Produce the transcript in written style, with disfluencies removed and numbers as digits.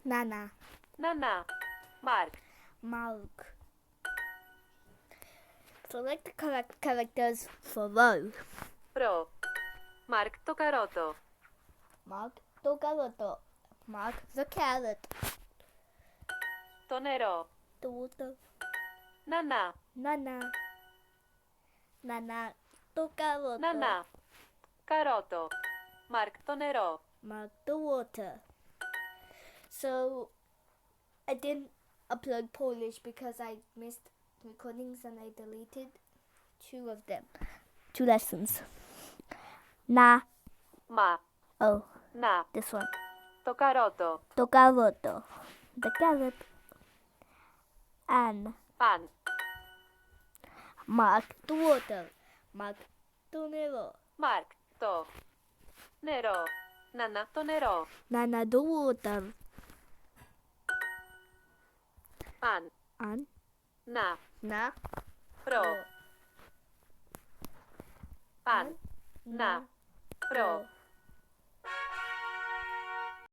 Nana. Nana. Mark. Mark. Select the correct characters for row. Pro. Mark το καρότο. Mark το καρότο. Mark the carrot. Το νερό. The water. Nana. Nana. Nana το καρότο. Nana. Καρότο. Mark το νερό. Mark the water. So I didn't upload Polish because I missed recordings and I deleted 2 of them. 2 lessons. Na. Μα. Oh, Να. this one. Το καρότο. Το καρότο. The carrot. An. Αν. Mark the water. Mark το νερό. Mark το νερό. Nana το νερό. Nana the water. Αν. An. Να. Na. Προ. Αν. Να. Προ.